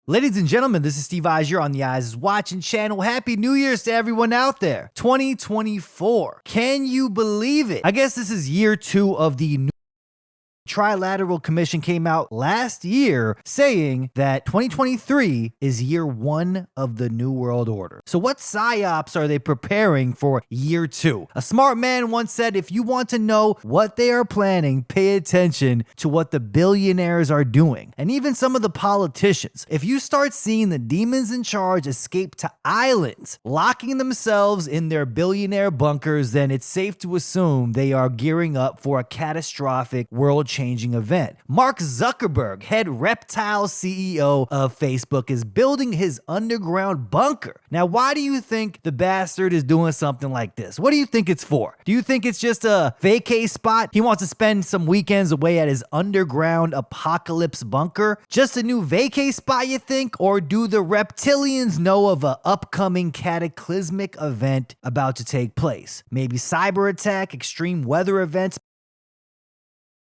Ladies and gentlemen, this is Steve Eyes. You're on the EyesIsWatching channel. Happy New Year's to everyone out there. 2024. Can you believe it? I guess this is year 2 of the new Trilateral Commission came out last year saying that 2023 is year 1 of the New World Order. So what psyops are they preparing for year 2? A smart man once said, if you want to know what they are planning, pay attention to what the billionaires are doing. And even some of the politicians. If you start seeing the demons in charge escape to islands, locking themselves in their billionaire bunkers, then it's safe to assume they are gearing up for a catastrophic world-changing event. Mark Zuckerberg, head reptile CEO of Facebook, is building his underground bunker. Now, why do you think the bastard is doing something like this? What do you think it's for? Do you think it's just a vacay spot? He wants to spend some weekends away at his underground apocalypse bunker? Just a new vacay spot, you think? Or do the reptilians know of an upcoming cataclysmic event about to take place? Maybe cyber attack, extreme weather events,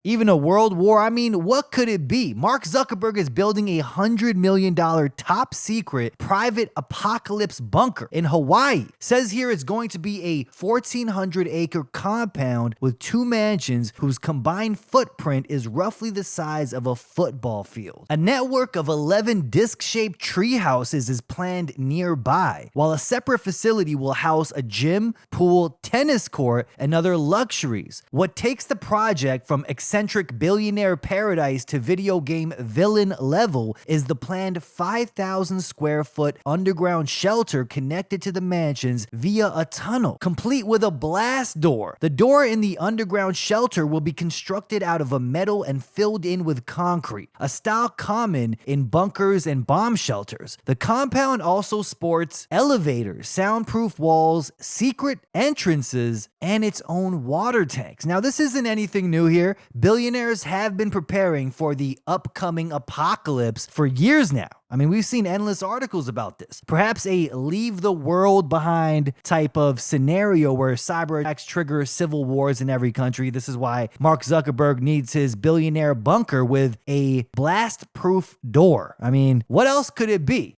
even a world war? I mean, what could it be? Mark Zuckerberg is building a $100 million top secret private apocalypse bunker in Hawaii. Says here it's going to be a 1,400 acre compound with 2 mansions whose combined footprint is roughly the size of a football field. A network of 11 disc-shaped tree houses is planned nearby, while a separate facility will house a gym, pool, tennis court, and other luxuries. What takes the project from eccentric billionaire paradise to video game villain level is the planned 5,000 square foot underground shelter connected to the mansions via a tunnel, complete with a blast door. The door in the underground shelter will be constructed out of a metal and filled in with concrete, a style common in bunkers and bomb shelters. The compound also sports elevators, soundproof walls, secret entrances, and its own water tanks. Now, this isn't anything new here. Billionaires have been preparing for the upcoming apocalypse for years now. I mean, we've seen endless articles about this. Perhaps a leave the world behind type of scenario where cyber attacks trigger civil wars in every country. This is why Mark Zuckerberg needs his billionaire bunker with a blast-proof door. I mean, what else could it be?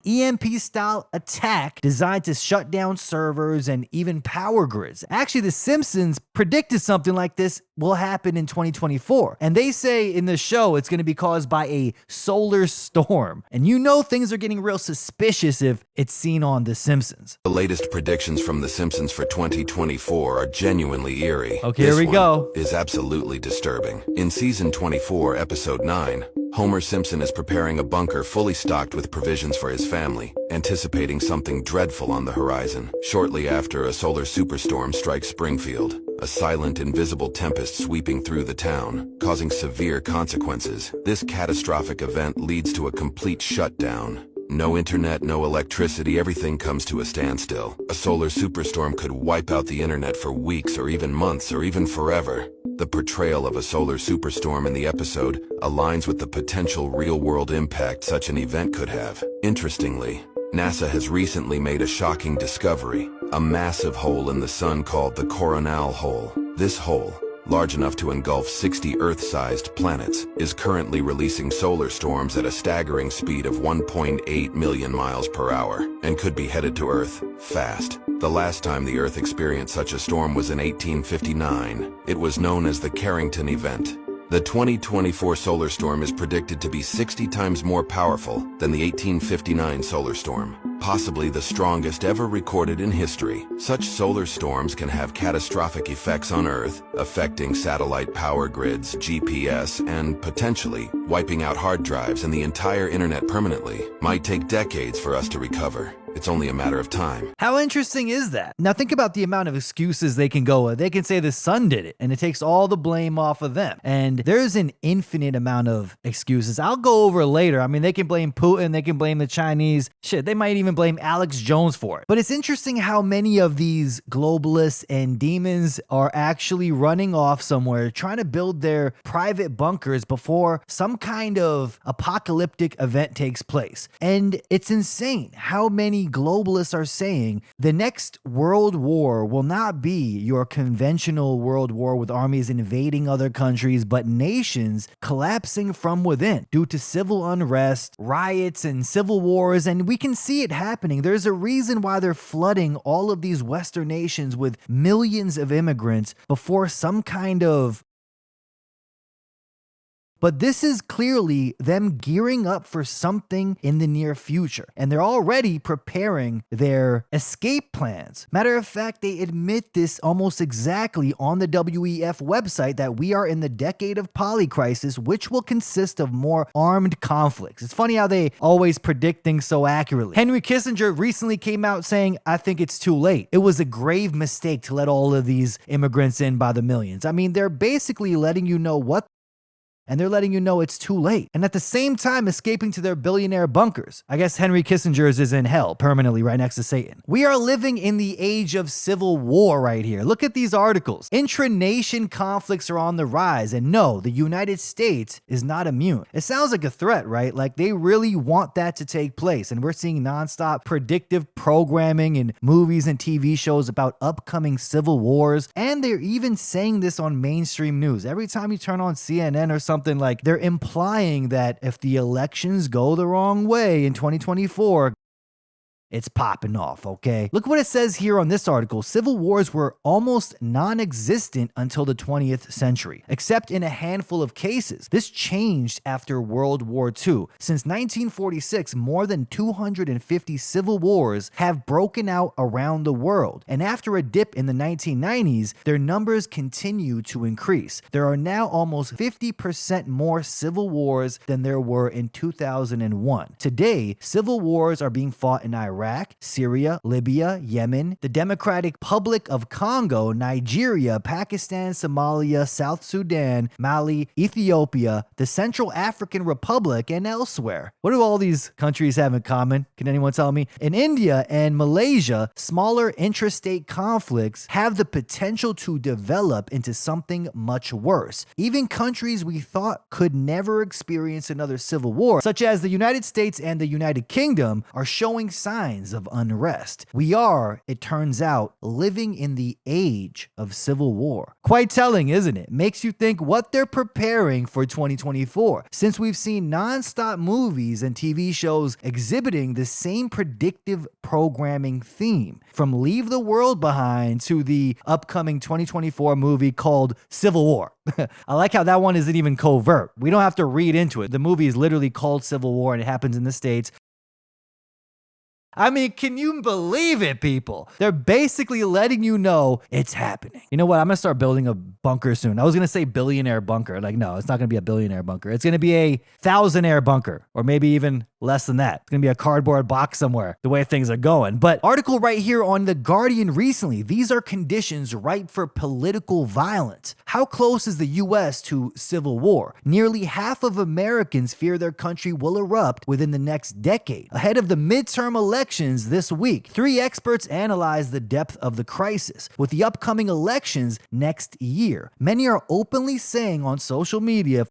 EMP-style attack designed to shut down servers and even power grids. Actually, The Simpsons predicted something like this will happen in 2024. And they say in the show it's going to be caused by a solar storm. And you know things are getting real suspicious if it's seen on The Simpsons. The latest predictions from The Simpsons for 2024 are genuinely eerie. Okay, here we go. Is absolutely disturbing. In season 24, episode 9, Homer Simpson is preparing a bunker fully stocked with provisions for his family, anticipating something dreadful on the horizon. Shortly after, a solar superstorm strikes Springfield, a silent, invisible tempest sweeping through the town, causing severe consequences. This catastrophic event leads to a complete shutdown. No internet, no electricity, everything comes to a standstill. A solar superstorm could wipe out the internet for weeks or even months or even forever. The portrayal of a solar superstorm in the episode aligns with the potential real-world impact such an event could have. Interestingly, NASA has recently made a shocking discovery, a massive hole in the sun called the Coronal Hole. This hole, large enough to engulf 60 Earth-sized planets, is currently releasing solar storms at a staggering speed of 1.8 million miles per hour and could be headed to Earth fast. The last time the Earth experienced such a storm was in 1859. It was known as the Carrington event. The 2024 solar storm is predicted to be 60 times more powerful than the 1859 solar storm, possibly the strongest ever recorded in history. Such solar storms can have catastrophic effects on Earth, affecting satellite power grids, GPS, and potentially wiping out hard drives and the entire internet permanently. Might take decades for us to recover. It's only a matter of time. How interesting is that? Now think about the amount of excuses they can go with. They can say the sun did it, and it takes all the blame off of them. And there's an infinite amount of excuses. I'll go over later. I mean, they can blame Putin, they can blame the Chinese. Shit, they might even blame Alex Jones for it. But it's interesting how many of these globalists and demons are actually running off somewhere, trying to build their private bunkers before some kind of apocalyptic event takes place. And it's insane how many many globalists are saying, the next world war will not be your conventional world war with armies invading other countries, but nations collapsing from within due to civil unrest, riots, and civil wars. And we can see it happening. There's a reason why they're flooding all of these Western nations with millions of immigrants before some kind of. But this is clearly them gearing up for something in the near future. And they're already preparing their escape plans. Matter of fact, they admit this almost exactly on the WEF website that we are in the decade of polycrisis, which will consist of more armed conflicts. It's funny how they always predict things so accurately. Henry Kissinger recently came out saying, I think it's too late. It was a grave mistake to let all of these immigrants in by the millions. I mean, they're basically letting you know what. And they're letting you know it's too late. And at the same time, escaping to their billionaire bunkers. I guess Henry Kissinger's is in hell, permanently right next to Satan. We are living in the age of civil war right here. Look at these articles. Intra-nation conflicts are on the rise. And no, the United States is not immune. It sounds like a threat, right? Like they really want that to take place. And we're seeing nonstop predictive programming in movies and TV shows about upcoming civil wars. And they're even saying this on mainstream news. Every time you turn on CNN or something, like they're implying that if the elections go the wrong way in 2024, it's popping off, okay? Look what it says here on this article. Civil wars were almost non-existent until the 20th century, except in a handful of cases. This changed after World War II. Since 1946, more than 250 civil wars have broken out around the world. And after a dip in the 1990s, their numbers continue to increase. There are now almost 50% more civil wars than there were in 2001. Today, civil wars are being fought in Iraq, Syria, Libya, Yemen, the Democratic Republic of Congo, Nigeria, Pakistan, Somalia, South Sudan, Mali, Ethiopia, the Central African Republic, and elsewhere. What do all these countries have in common? Can anyone tell me? In India and Malaysia, smaller intrastate conflicts have the potential to develop into something much worse. Even countries we thought could never experience another civil war, such as the United States and the United Kingdom, are showing signs of unrest. We are, it turns out, living in the age of civil war. Quite telling, isn't it? Makes you think what they're preparing for 2024, since we've seen non-stop movies and TV shows exhibiting the same predictive programming theme, from Leave the World Behind to the upcoming 2024 movie called Civil War. I like how that one isn't even covert. We don't have to read into it. The movie is literally called Civil War and it happens in the States. I mean, can you believe it, people? They're basically letting you know it's happening. You know what? I'm going to start building a bunker soon. I was going to say billionaire bunker. Like, no, it's not going to be a billionaire bunker. It's going to be a thousandaire bunker, or maybe even less than that. It's going to be a cardboard box somewhere, the way things are going. But article right here on The Guardian recently, these are conditions ripe for political violence. How close is the U.S. to civil war? Nearly half of Americans fear their country will erupt within the next decade. Ahead of the midterm elections this week, 3 experts analyze the depth of the crisis. With the upcoming elections next year, many are openly saying on social media,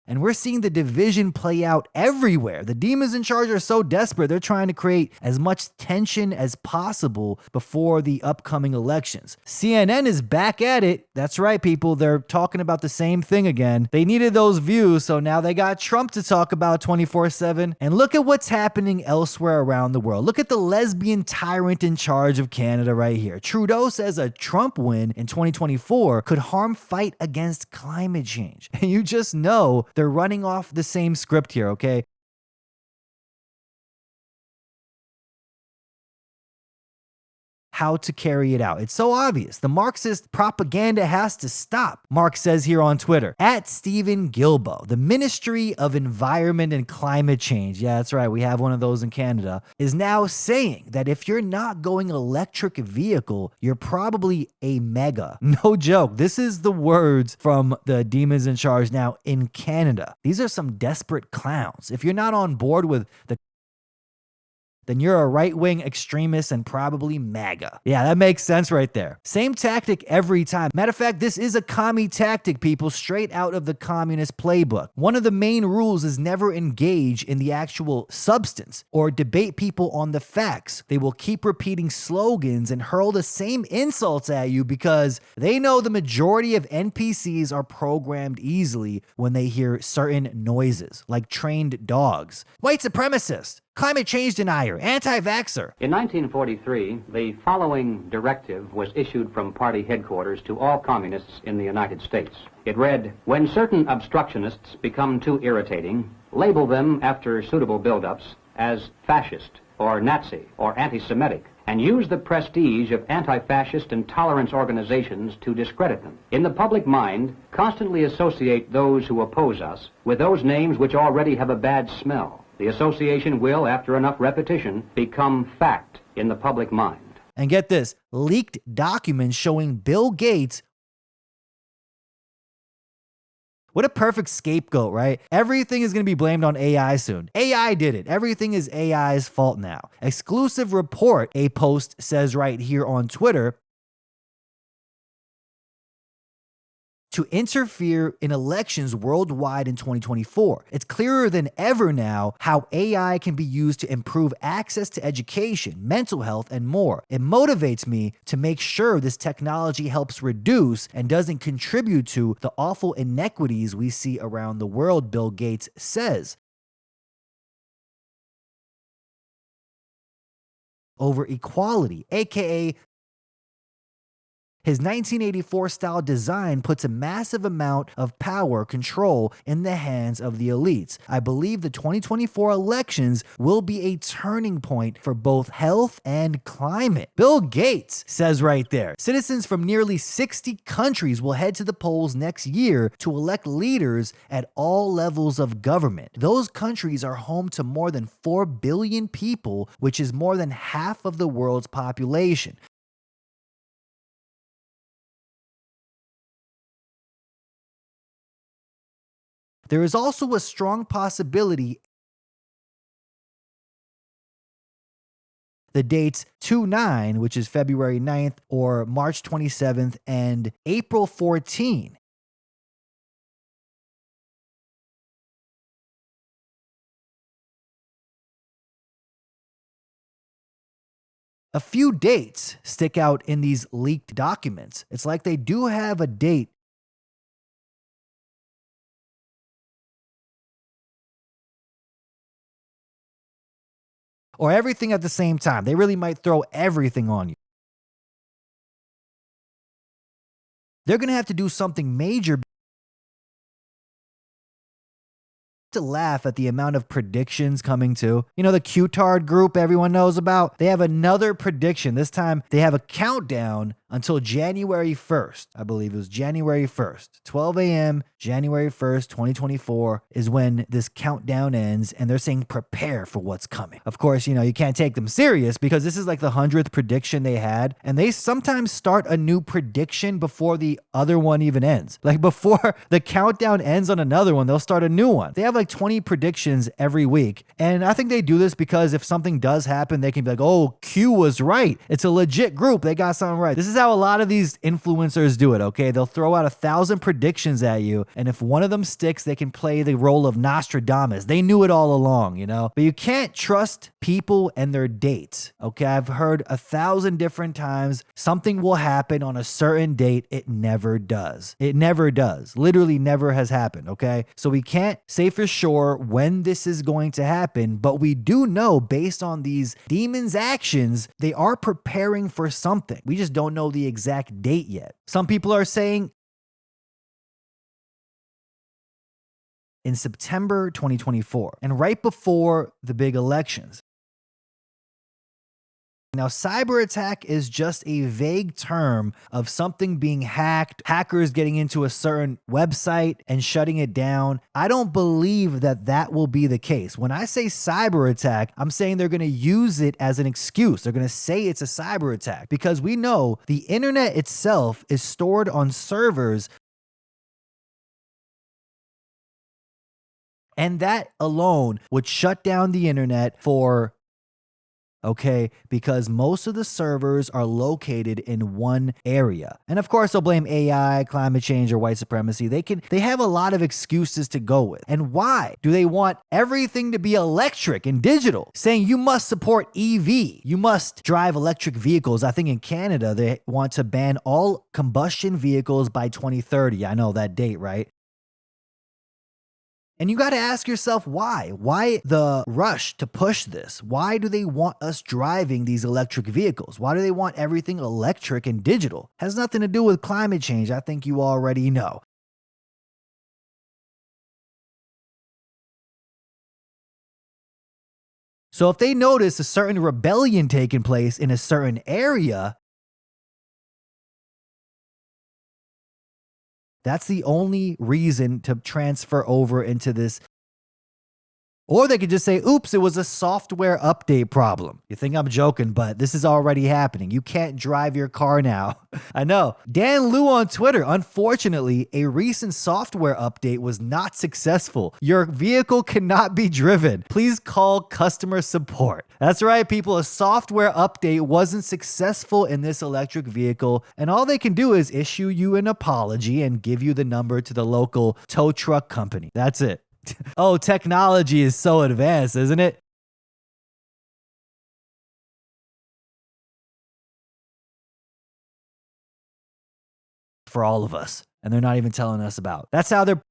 and we're seeing the division play out everywhere. The demons in charge are so desperate, they're trying to create as much tension as possible before the upcoming elections. CNN is back at it. That's right, people. They're talking about the same thing again. They needed those views, so now they got Trump to talk about 24/7. And look at what's happening elsewhere around the world. Look at the lesbian tyrant in charge of Canada right here. Trudeau says a Trump win in 2024 could harm fight against climate change. And you just know they're running off the same script here, okay? How to carry it out. It's so obvious. The Marxist propaganda has to stop. Mark says here on Twitter, at Stephen Gilbo, the Ministry of Environment and Climate Change, yeah, that's right, we have one of those in Canada, is now saying that if you're not going electric vehicle, you're probably a mega. No joke. This is the words from the demons in charge now in Canada. These are some desperate clowns. If you're not on board with the then you're a right-wing extremist and probably MAGA. Yeah, that makes sense right there. Same tactic every time. Matter of fact, this is a commie tactic, people, straight out of the communist playbook. One of the main rules is never engage in the actual substance or debate people on the facts. They will keep repeating slogans and hurl the same insults at you because they know the majority of NPCs are programmed easily when they hear certain noises, like trained dogs. White supremacist, climate change denier, anti-vaxxer. In 1943, the following directive was issued from party headquarters to all communists in the United States. It read, "When certain obstructionists become too irritating, label them after suitable buildups as fascist or Nazi or anti-Semitic, and use the prestige of anti-fascist and tolerance organizations to discredit them. In the public mind, constantly associate those who oppose us with those names which already have a bad smell. The association will, after enough repetition, become fact in the public mind." And get this, leaked documents showing Bill Gates. What a perfect scapegoat, right? Everything is going to be blamed on AI soon. AI did it. Everything is AI's fault now. Exclusive report, a post says right here on Twitter, to interfere in elections worldwide in 2024. It's clearer than ever now how AI can be used to improve access to education, mental health, and more. It motivates me to make sure this technology helps reduce and doesn't contribute to the awful inequities we see around the world, Bill Gates says. Over equality, aka his 1984 style design puts a massive amount of power control in the hands of the elites. I believe the 2024 elections will be a turning point for both health and climate. Bill Gates says right there, citizens from nearly 60 countries will head to the polls next year to elect leaders at all levels of government. Those countries are home to more than 4 billion people, which is more than half of the world's population. There is also a strong possibility the dates 2/9, which is February 9th, or March 27th, and April 14. A few dates stick out in these leaked documents. It's like they do have a date or everything at the same time. They really might throw everything on you. They're going to have to do something major to laugh at the amount of predictions coming too. You know, the Q-Tard group everyone knows about? They have another prediction. This time they have a countdown until January 1st. I believe it was January 1st. 12 a.m., January 1st, 2024 is when this countdown ends, and they're saying prepare for what's coming. Of course, you know, you can't take them serious because this is like the 100th prediction they had, and they sometimes start a new prediction before the other one even ends. Like before the countdown ends on another one, they'll start a new one. They have like 20 predictions every week, and I think they do this because if something does happen, they can be like, oh, Q was right. It's a legit group. They got something right. This is how a lot of these influencers do it, okay? They'll throw out 1,000 predictions at you, and if one of them sticks, they can play the role of Nostradamus. They knew it all along, you know? But you can't trust people and their dates, okay? I've heard 1,000 different times something will happen on a certain date. It never does. It never does. Literally never has happened, okay? So we can't say for sure when this is going to happen, but we do know based on these demons' actions, they are preparing for something. We just don't know the exact date yet. Some people are saying in September 2024, and right before the big elections. Now, cyber attack is just a vague term of something being hacked, hackers getting into a certain website and shutting it down. I don't believe that that will be the case. When I say cyber attack, I'm saying they're going to use it as an excuse. They're going to say it's a cyber attack because we know the internet itself is stored on servers, and that alone would shut down the internet for okay? Because most of the servers are located in one area. And of course, they'll blame AI, climate change, or white supremacy. They have a lot of excuses to go with. And why do they want everything to be electric and digital? Saying you must support EV, you must drive electric vehicles. I think in Canada, they want to ban all combustion vehicles by 2030. I know that date, right? And you got to ask yourself why? Why the rush to push this? Why do they want us driving these electric vehicles? Why do they want everything electric and digital? Has nothing to do with climate change. I think you already know. So if they notice a certain rebellion taking place in a certain area, that's the only reason to transfer over into this. Or they could just say, oops, it was a software update problem. You think I'm joking, but this is already happening. You can't drive your car now. I know. Dan Liu on Twitter, unfortunately, a recent software update was not successful. Your vehicle cannot be driven. Please call customer support. That's right, people. A software update wasn't successful in this electric vehicle, and all they can do is issue you an apology and give you the number to the local tow truck company. That's it. Oh, technology is so advanced, isn't it? For all of us. And they're not even telling us about. That's how they're.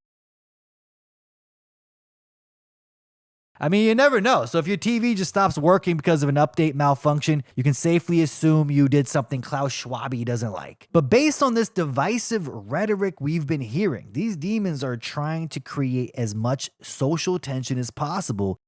I mean, you never know. So if your TV just stops working because of an update malfunction, you can safely assume you did something Klaus Schwab doesn't like. But based on this divisive rhetoric we've been hearing, these demons are trying to create as much social tension as possible.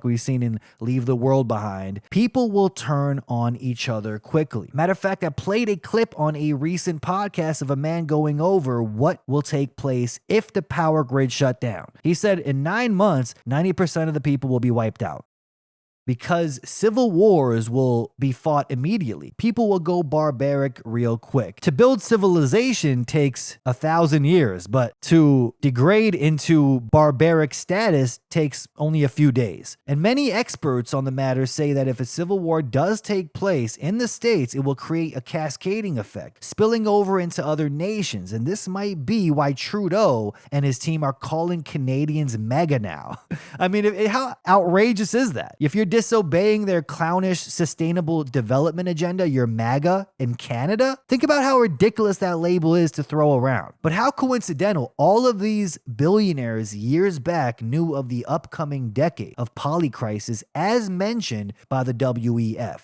We've seen in Leave the World Behind, people will turn on each other quickly. Matter of fact, I played a clip on a recent podcast of a man going over what will take place if the power grid shut down. He said in 9 months, 90% of the people will be wiped out. Because civil wars will be fought immediately. People will go barbaric real quick. To build civilization takes 1,000 years, but to degrade into barbaric status takes only a few days. And many experts on the matter say that if a civil war does take place in the States, it will create a cascading effect, spilling over into other nations. And this might be why Trudeau and his team are calling Canadians MAGA now. I mean, how outrageous is that? If you're disobeying their clownish sustainable development agenda, you're MAGA in Canada? Think about how ridiculous that label is to throw around. But how coincidental all of these billionaires years back knew of the upcoming decade of polycrisis as mentioned by the WEF.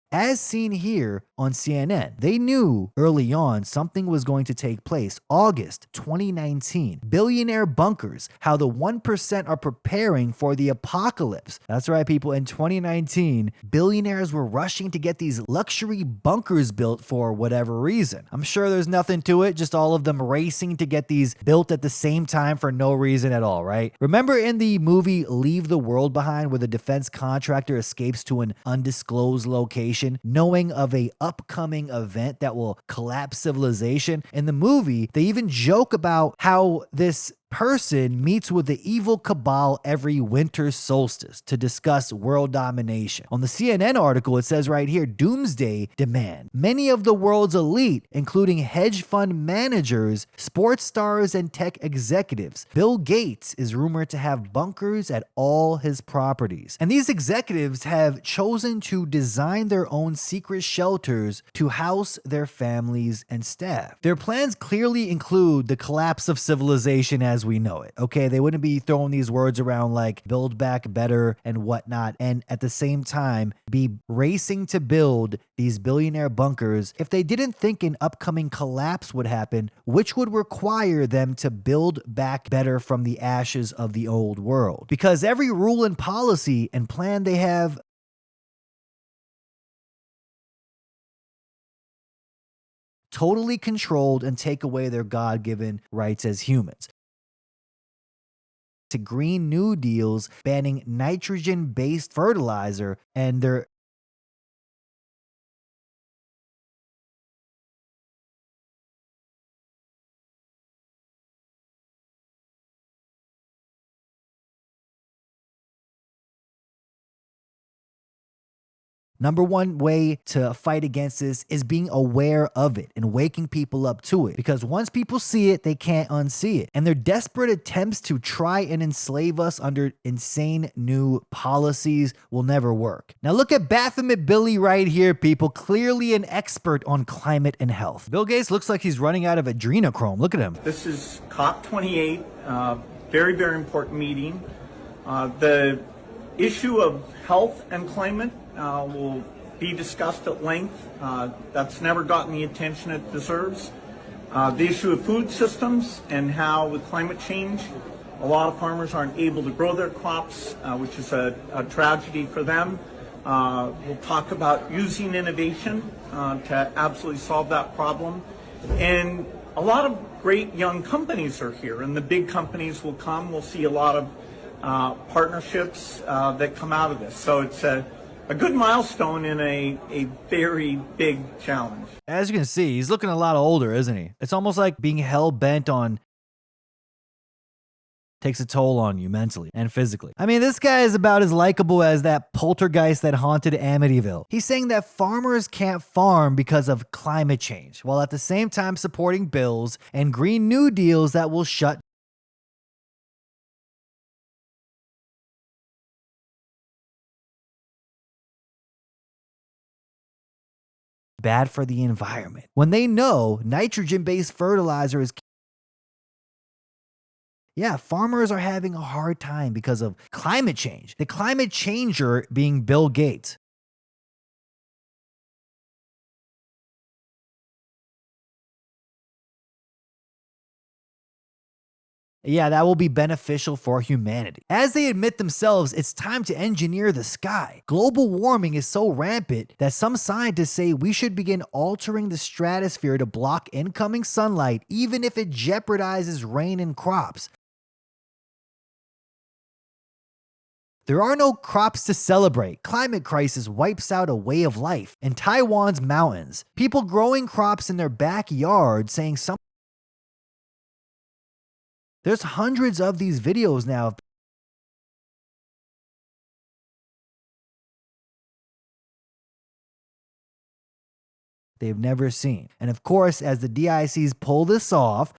As seen here on CNN, they knew early on something was going to take place. August 2019, billionaire bunkers, how the 1% are preparing for the apocalypse. That's right, people. In 2019, billionaires were rushing to get these luxury bunkers built for whatever reason. I'm sure there's nothing to it, just all of them racing to get these built at the same time for no reason at all, right? Remember in the movie Leave the World Behind, where the defense contractor escapes to an undisclosed location, knowing of a upcoming event that will collapse civilization? In the movie, they even joke about how this person meets with the evil cabal every winter solstice to discuss world domination. On the CNN article, it says right here, Doomsday demand. Many of the world's elite, including hedge fund managers, sports stars, and tech executives. Bill Gates is rumored to have bunkers at all his properties. And these executives have chosen to design their own secret shelters to house their families and staff. Their plans clearly include the collapse of civilization as we know it. Okay, they wouldn't be throwing these words around like build back better and whatnot, and at the same time be racing to build these billionaire bunkers if they didn't think an upcoming collapse would happen, which would require them to build back better from the ashes of the old world. Because every rule and policy and plan they have totally controlled and take away their God-given rights as humans. to Green New Deals banning nitrogen-based fertilizer, and they're number one way to fight against this is being aware of it and waking people up to it. Because once people see it, they can't unsee it. And their desperate attempts to try and enslave us under insane new policies will never work. Now look at Baphomet Billy right here, people. Clearly an expert on climate and health. Bill Gates looks like he's running out of adrenochrome. Look at him. This is COP28, very, very important meeting. The issue of health and climate will be discussed at length. That's never gotten the attention it deserves. The issue of food systems and how with climate change, a lot of farmers aren't able to grow their crops, which is a tragedy for them. We'll talk about using innovation to absolutely solve that problem. And a lot of great young companies are here, and the big companies will come. We'll see a lot of partnerships that come out of this. So it's a good milestone in a very big challenge. As you can see, he's looking a lot older, isn't he? It's almost like being hell-bent on takes a toll on you mentally and physically. I mean, this guy is about as likable as that poltergeist that haunted Amityville. He's saying that farmers can't farm because of climate change, while at the same time supporting bills and Green New Deals that will shut bad for the environment. When they know nitrogen-based fertilizer is farmers are having a hard time because of climate change. The climate changer being Bill Gates. Yeah, that will be beneficial for humanity. As they admit themselves, it's time to engineer the sky. Global warming is so rampant that some scientists say we should begin altering the stratosphere to block incoming sunlight, even if it jeopardizes rain and crops. There are no crops to celebrate. Climate crisis wipes out a way of life. In Taiwan's mountains, people growing crops in their backyard saying something. There's hundreds of these videos now. They've never seen. And of course, as the DICs pull this off,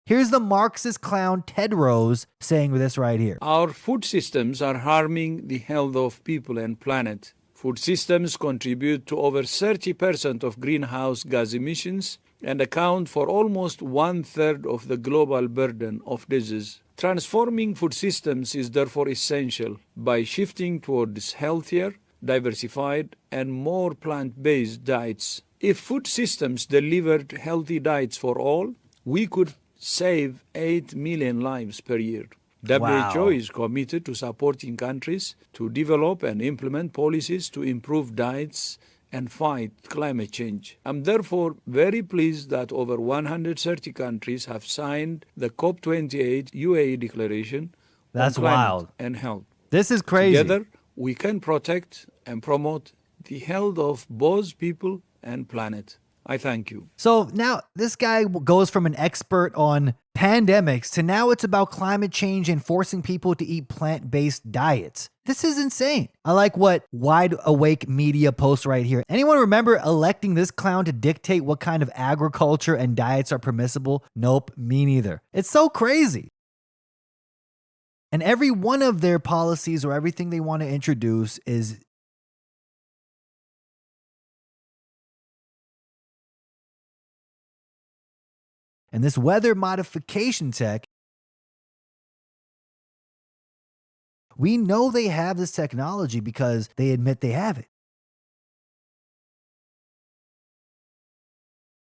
here's the Marxist clown Tedros saying this right here. Our food systems are harming the health of people and planet. Food systems contribute to over 30% of greenhouse gas emissions and account for almost 1/3 of the global burden of disease. Transforming food systems is therefore essential by shifting towards healthier, diversified, and more plant-based diets. If food systems delivered healthy diets for all, we could save 8 million lives per year. WHO is committed to supporting countries to develop and implement policies to improve diets and fight climate change. I'm therefore very pleased that over 130 countries have signed the COP28 UAE Declaration That's on Climate wild. and Health. This is crazy. Together, we can protect and promote the health of both people and planet. I thank you. So now this guy goes from an expert on pandemics to now it's about climate change and forcing people to eat plant-based diets. This is insane. I like what Wide Awake Media posts right here. Anyone remember electing this clown to dictate what kind of agriculture and diets are permissible? Nope, me neither. It's so crazy. And every one of their policies or everything they want to introduce is and this weather modification tech, we know they have this technology because they admit they have it.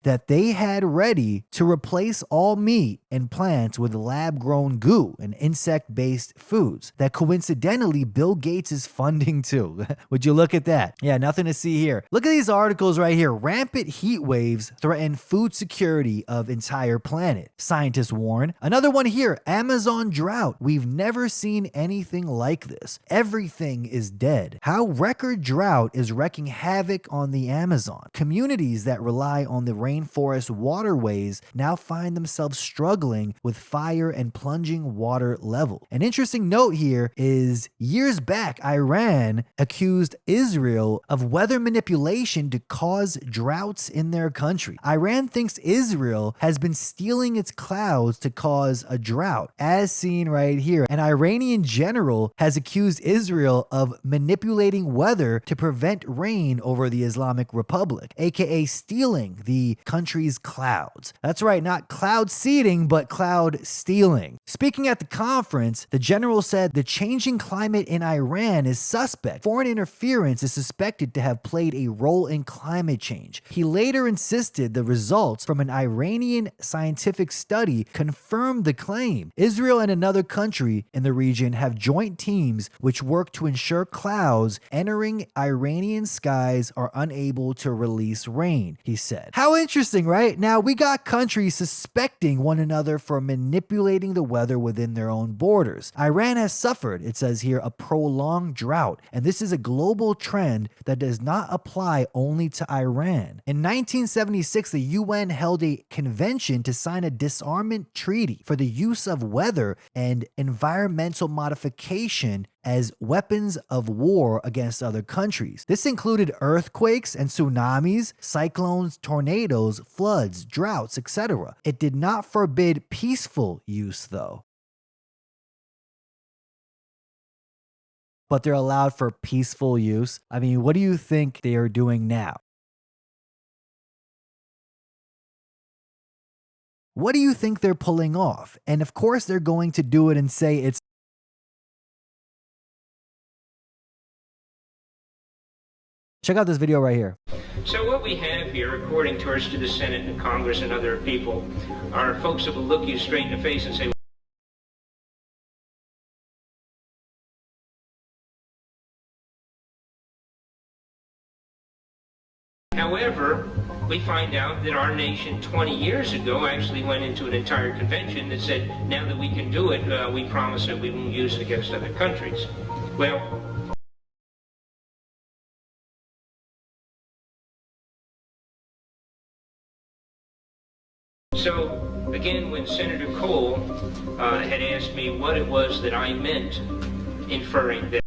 that they had ready to replace all meat and plants with lab-grown goo and insect-based foods that coincidentally Bill Gates is funding too. Would you look at that? Yeah, nothing to see here. Look at these articles right here. Rampant heat waves threaten food security of entire planet, scientists warn. Another one here, Amazon drought. We've never seen anything like this. Everything is dead. How record drought is wreaking havoc on the Amazon. Communities that rely on the rainforest waterways now find themselves struggling with fire and plunging water level. An interesting note here is years back, Iran accused Israel of weather manipulation to cause droughts in their country. Iran thinks Israel has been stealing its clouds to cause a drought, as seen right here. An Iranian general has accused Israel of manipulating weather to prevent rain over the Islamic Republic, aka stealing the country's clouds. That's right, not cloud seeding, but cloud stealing. Speaking at the conference, the general said the changing climate in Iran is suspect. Foreign interference is suspected to have played a role in climate change. He later insisted the results from an Iranian scientific study confirmed the claim. Israel and another country in the region have joint teams which work to ensure clouds entering Iranian skies are unable to release rain, he said. How interesting, right? Now, we got countries suspecting one another for manipulating the weather within their own borders. Iran has suffered, it says here, a prolonged drought, and this is a global trend that does not apply only to Iran. In 1976, the UN held a convention to sign a disarmament treaty for the use of weather and environmental modification as weapons of war against other countries. This included earthquakes and tsunamis, cyclones, tornadoes, floods, droughts, etc. It did not forbid peaceful use, though. But they're allowed for peaceful use. I mean, what do you think they are doing now? What do you think they're pulling off? And of course, they're going to do it and say it's. Check out this video right here. So what we have here, according to the Senate and Congress and other people, are folks that will look you straight in the face and say, however, we find out that our nation 20 years ago actually went into an entire convention that said, now that we can do it, we promise that we won't use it against other countries. Well, so, again, when Senator Cole had asked me what it was that I meant, inferring that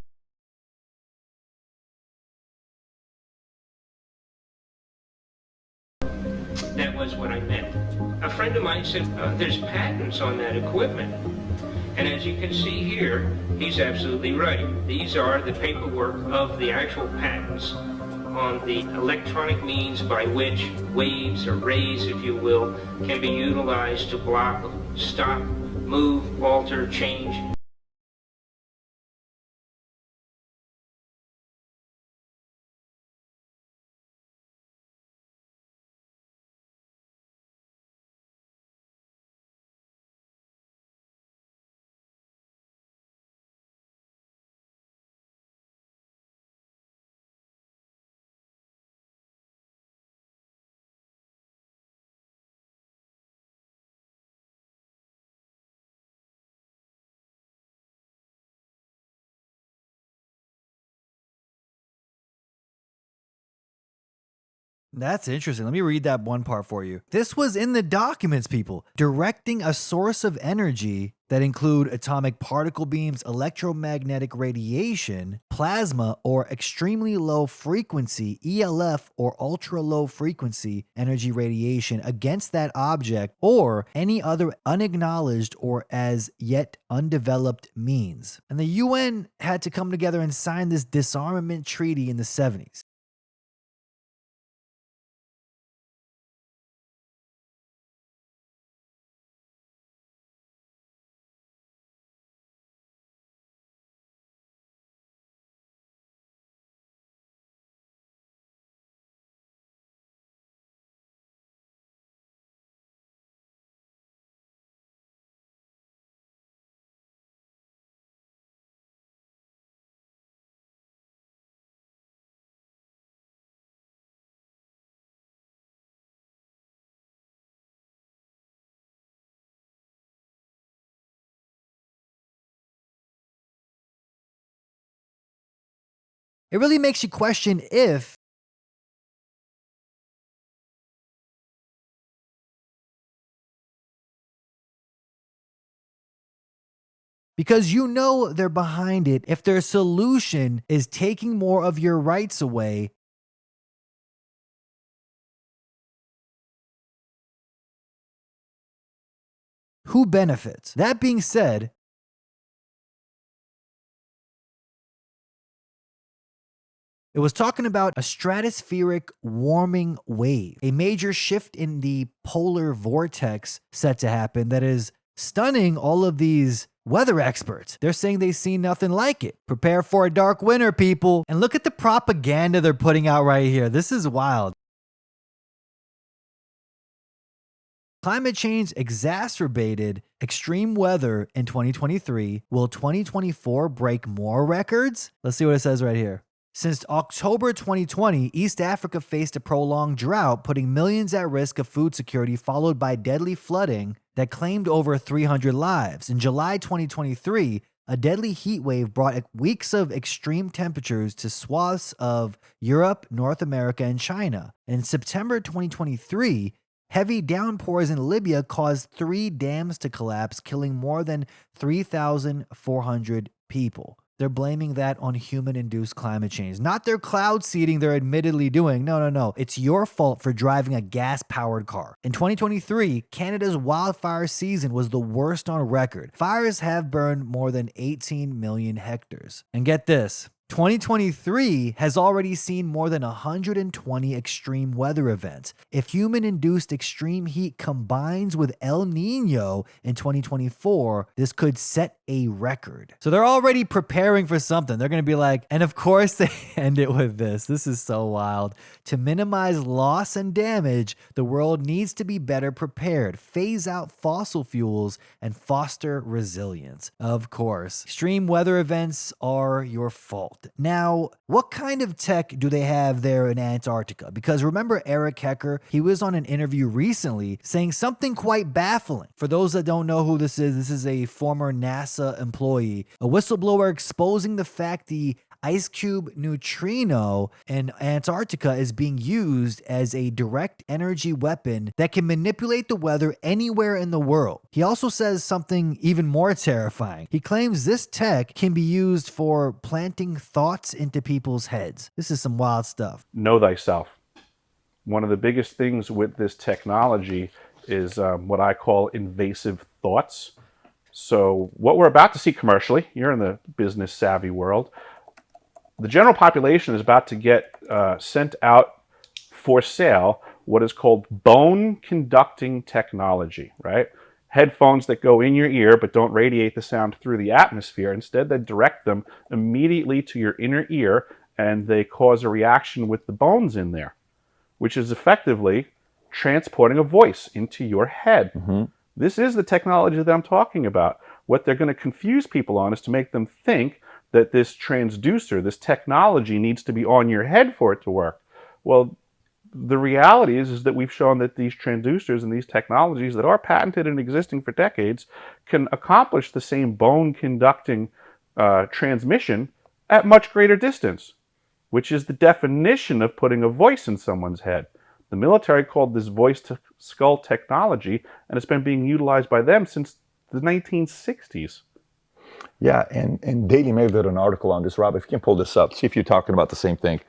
that was what I meant. A friend of mine said, there's patents on that equipment. And as you can see here, he's absolutely right. These are the paperwork of the actual patents on the electronic means by which waves or rays, if you will, can be utilized to block, stop, move, alter, change. That's interesting. Let me read that one part for you. This was in the documents, people. Directing a source of energy that include atomic particle beams, electromagnetic radiation, plasma, or extremely low frequency, ELF, or ultra low frequency energy radiation against that object or any other unacknowledged or as yet undeveloped means. And the UN had to come together and sign this disarmament treaty in the 70s. It really makes you question if because you know they're behind it if their solution is taking more of your rights away. Who benefits? That being said, it was talking about a stratospheric warming wave, a major shift in the polar vortex set to happen that is stunning all of these weather experts. They're saying they've seen nothing like it. Prepare for a dark winter, people. And look at the propaganda they're putting out right here. This is wild. Climate change exacerbated extreme weather in 2023. Will 2024 break more records? Let's see what it says right here. Since October 2020, East Africa faced a prolonged drought, putting millions at risk of food security, followed by deadly flooding that claimed over 300 lives. In July 2023, a deadly heat wave brought weeks of extreme temperatures to swaths of Europe, North America, and China. In September 2023, heavy downpours in Libya caused 3 dams to collapse, killing more than 3,400 people. They're blaming that on human-induced climate change. Not their cloud seeding they're admittedly doing. No. It's your fault for driving a gas-powered car. In 2023, Canada's wildfire season was the worst on record. Fires have burned more than 18 million hectares. And get this. 2023 has already seen more than 120 extreme weather events. If human-induced extreme heat combines with El Nino in 2024, this could set a record. So they're already preparing for something. They're going to be like, and of course they end it with this. This is so wild. To minimize loss and damage, the world needs to be better prepared, phase out fossil fuels, and foster resilience. Of course, extreme weather events are your fault. Now, what kind of tech do they have there in Antarctica? Because remember Eric Hecker? He was on an interview recently saying something quite baffling. For those that don't know who this is a former NASA employee, a whistleblower exposing the fact the ice cube neutrino in Antarctica is being used as a direct energy weapon that can manipulate the weather anywhere in the world. He also says something even more terrifying. He claims this tech can be used for planting thoughts into people's heads. This is some wild stuff. Know thyself. One of the biggest things with this technology is what I call invasive thoughts. So what we're about to see commercially, you're in the business savvy world, the general population is about to get sent out for sale what is called bone conducting technology, right? Headphones that go in your ear but don't radiate the sound through the atmosphere. Instead, they direct them immediately to your inner ear and they cause a reaction with the bones in there, which is effectively transporting a voice into your head. Mm-hmm. This is the technology that I'm talking about. What they're going to confuse people on is to make them think that this transducer, this technology, needs to be on your head for it to work. Well, the reality is that we've shown that these transducers and these technologies that are patented and existing for decades can accomplish the same bone-conducting transmission at much greater distance, which is the definition of putting a voice in someone's head. The military called this voice-to-skull technology, and it's been being utilized by them since the 1960s. Yeah, and Daily Mail did an article on this. Rob, if you can pull this up, see if you're talking about the same thing.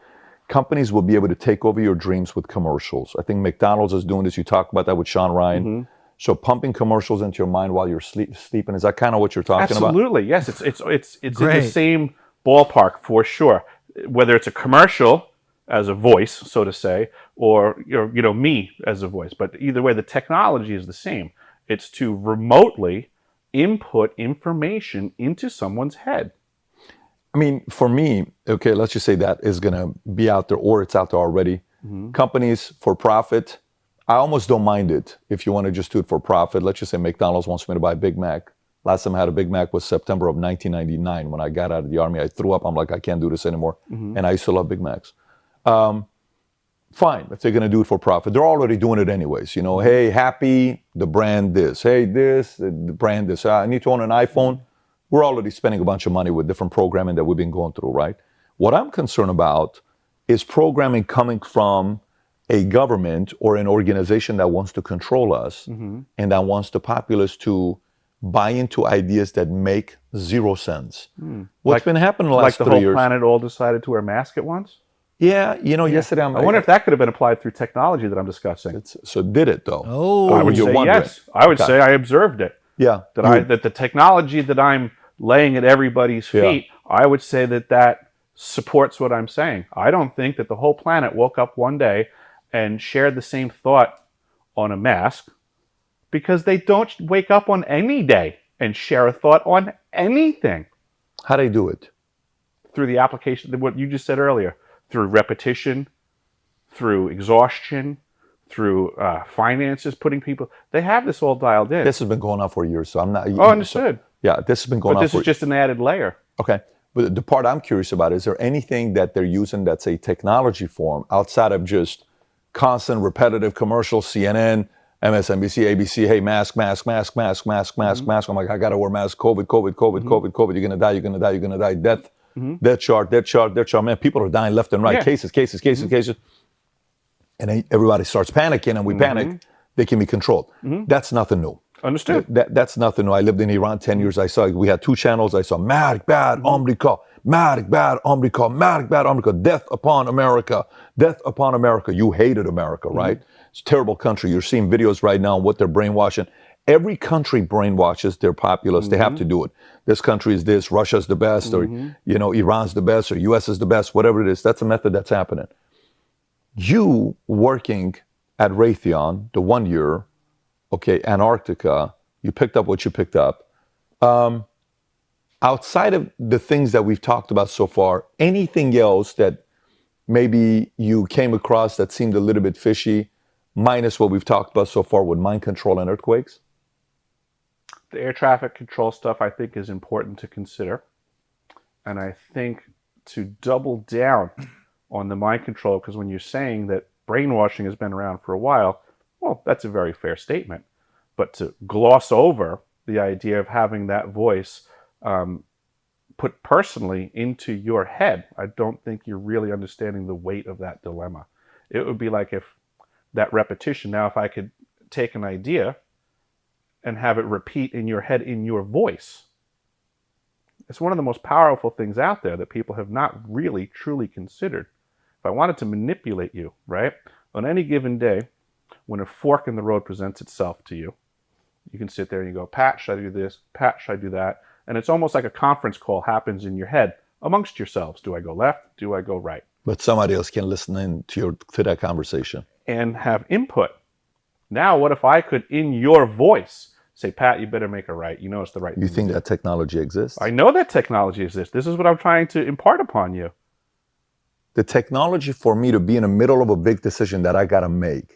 Companies will be able to take over your dreams with commercials. I think McDonald's is doing this. You talked about that with Sean Ryan. Mm-hmm. So pumping commercials into your mind while you're sleeping, is that kind of what you're talking about? Absolutely, yes. It's in the same ballpark for sure. Whether it's a commercial as a voice, so to say, or me as a voice. But either way, the technology is the same. It's to remotely input information into someone's head. I mean, for me, okay, let's just say that is going to be out there or it's out there already. Mm-hmm. Companies for profit, I almost don't mind it if you want to just do it for profit. Let's just say McDonald's wants me to buy a Big Mac. Last time I had a Big Mac was September of 1999 when I got out of the Army. I threw up. I'm like, I can't do this anymore. Mm-hmm. And I used to love Big Macs. Fine, if they're going to do it for profit. They're already doing it anyways. Hey, Happy, the brand this. Hey, this, the brand this. I need to own an iPhone. We're already spending a bunch of money with different programming that we've been going through, right? What I'm concerned about is programming coming from a government or an organization that wants to control us and that wants the populace to buy into ideas that make zero sense. What's been happening the last 3 years? Like the whole planet all decided to wear masks at once? Yeah, yesterday I wonder if that could have been applied through technology that I'm discussing. So did it though? Oh. I would say yes. I would say I observed it. Yeah. That the technology that I'm laying at everybody's feet, I would say that supports what I'm saying. I don't think that the whole planet woke up one day and shared the same thought on a mask, because they don't wake up on any day and share a thought on anything. How do they do it? Through the application, what you just said earlier, through repetition, through exhaustion, through finances, putting people, they have this all dialed in. This has been going on for years, so I'm not... Oh, understood. This has been going on for... But this is just an added layer. Okay. But the part I'm curious about, is there anything that they're using that's a technology form outside of just constant repetitive commercials, CNN, MSNBC, ABC, hey, mask, mask, mask, mask, mask, mask, mask. I'm like, I got to wear mask, COVID, COVID, COVID, COVID, COVID. You're going to die, you're going to die, you're going to die. Death, death chart, death chart, death chart. Man, people are dying left and right. Yeah. Cases, cases, cases, cases. And then everybody starts panicking and we panic. They can be controlled. That's nothing new. Understood. That's nothing new. I lived in Iran 10 years. We had 2 channels. I saw Mark Bad America, Mark Bad America, Mark Bad America, death upon America, death upon America. You hated America, right? It's a terrible country. You're seeing videos right now on what they're brainwashing. Every country brainwashes their populace. They have to do it. This country is this, Russia's the best, or Iran's the best, or US is the best, whatever it is. That's a method that's happening. You working at Raytheon, the 1 year, Antarctica, you picked up what you picked up. Outside of the things that we've talked about so far, anything else that maybe you came across that seemed a little bit fishy, minus what we've talked about so far with mind control and earthquakes? The air traffic control stuff, I think, is important to consider. And I think to double down on the mind control, because when you're saying that brainwashing has been around for a while, well, that's a very fair statement. But to gloss over the idea of having that voice put personally into your head, I don't think you're really understanding the weight of that dilemma. It would be like if that repetition, now if I could take an idea and have it repeat in your head in your voice. It's one of the most powerful things out there that people have not really truly considered. If I wanted to manipulate you, right, on any given day, when a fork in the road presents itself to you, you can sit there and you go, Pat, should I do this? Pat, should I do that? And it's almost like a conference call happens in your head amongst yourselves. Do I go left? Do I go right? But somebody else can listen in to that conversation. And have input. Now, what if I could, in your voice, say, Pat, you better make a right. You know it's the right thing. You think that technology exists? I know that technology exists. This is what I'm trying to impart upon you. The technology for me to be in the middle of a big decision that I got to make.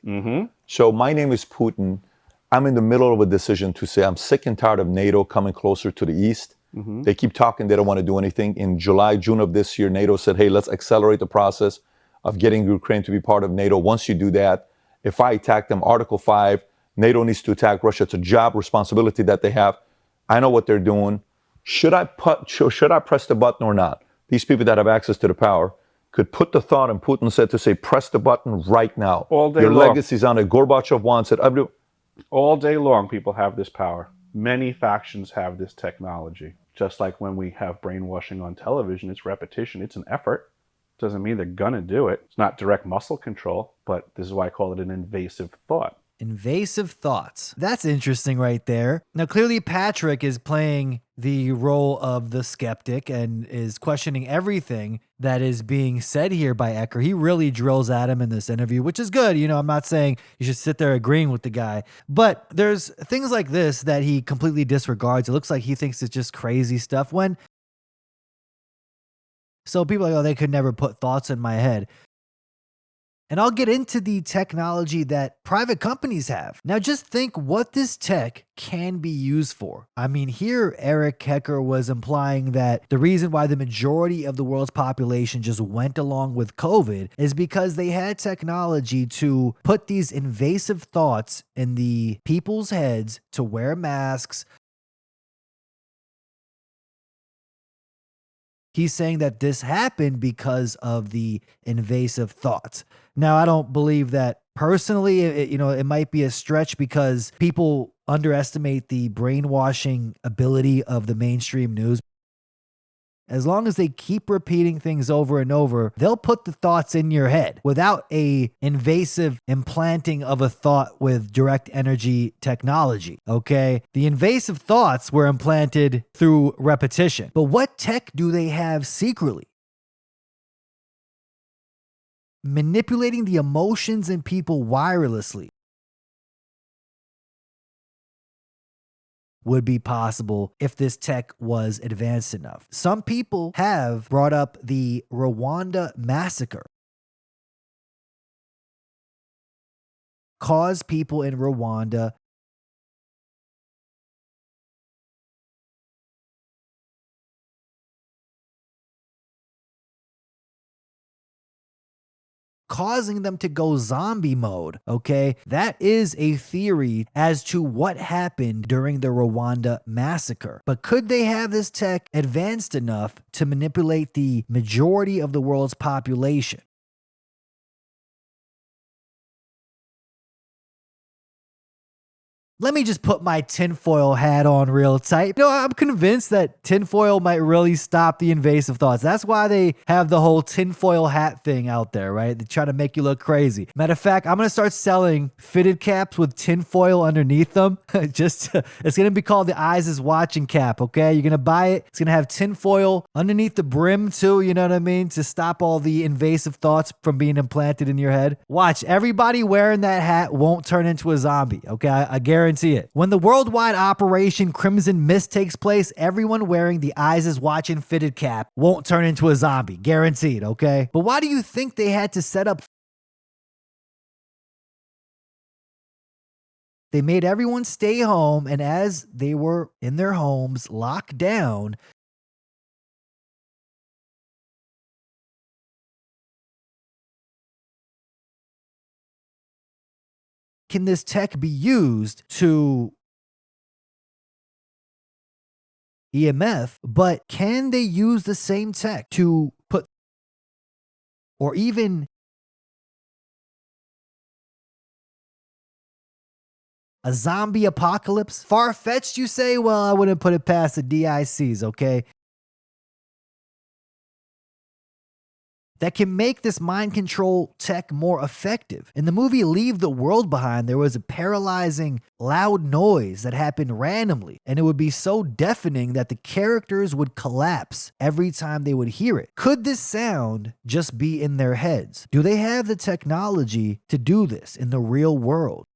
So my name is Putin. I'm in the middle of a decision to say I'm sick and tired of NATO coming closer to the east. They keep talking. They don't want to do anything. In July, June of this year, NATO said, hey, let's accelerate the process of getting Ukraine to be part of NATO. Once you do that, if I attack them, Article 5, NATO needs to attack Russia. It's a job responsibility that they have. I know what they're doing. Should I press the button or not? These people that have access to the power could put the thought, and Putin said to say, press the button right now. All day Your long. legacy's on it. Gorbachev wants it. All day long, people have this power. Many factions have this technology. Just like when we have brainwashing on television, it's repetition. It's an effort. Doesn't mean they're going to do it. It's not direct muscle control, but this is why I call it an invasive thought. Invasive thoughts. That's interesting right there. Now, clearly Patrick is playing the role of the skeptic and is questioning everything that is being said here by Ecker. He really drills at him in this interview, which is good. You know, I'm not saying you should sit there agreeing with the guy, but there's things like this that he completely disregards. It looks like he thinks it's just crazy stuff so people are like, oh, they could never put thoughts in my head. And I'll get into the technology that private companies have. Now, just think what this tech can be used for. I mean, here Eric Hecker was implying that the reason why the majority of the world's population just went along with COVID is because they had technology to put these invasive thoughts in the people's heads to wear masks. He's saying that this happened because of the invasive thoughts. Now, I don't believe that personally. It might be a stretch because people underestimate the brainwashing ability of the mainstream news. As long as they keep repeating things over and over, they'll put the thoughts in your head without a invasive implanting of a thought with direct energy technology, okay? The invasive thoughts were implanted through repetition. But what tech do they have secretly? Manipulating the emotions in people wirelessly would be possible if this tech was advanced enough. Some people have brought up the Rwanda massacre. Caused people in Rwanda causing them to go zombie mode, okay? That is a theory as to what happened during the Rwanda massacre. But could they have this tech advanced enough to manipulate the majority of the world's population? Let me just put my tinfoil hat on real tight. I'm convinced that tinfoil might really stop the invasive thoughts. That's why they have the whole tinfoil hat thing out there, right? They try to make you look crazy. Matter of fact, I'm going to start selling fitted caps with tinfoil underneath them. It's going to be called the EyesIsWatching cap, okay? You're going to buy it. It's going to have tinfoil underneath the brim too, you know what I mean? To stop all the invasive thoughts from being implanted in your head. Watch, everybody wearing that hat won't turn into a zombie, okay? I guarantee it. When the worldwide Operation Crimson Mist takes place, everyone wearing the EyesIsWatching fitted cap won't turn into a zombie. Guaranteed, okay? But why do you think they had to set up? They made everyone stay home, and as they were in their homes, locked down, can this tech be used to EMF, but can they use the same tech to put, or even a zombie apocalypse? Far-fetched, you say? Well, I wouldn't put it past the DICs, okay? That can make this mind control tech more effective. In the movie Leave the World Behind, there was a paralyzing, loud noise that happened randomly, and it would be so deafening that the characters would collapse every time they would hear it. Could this sound just be in their heads? Do they have the technology to do this in the real world?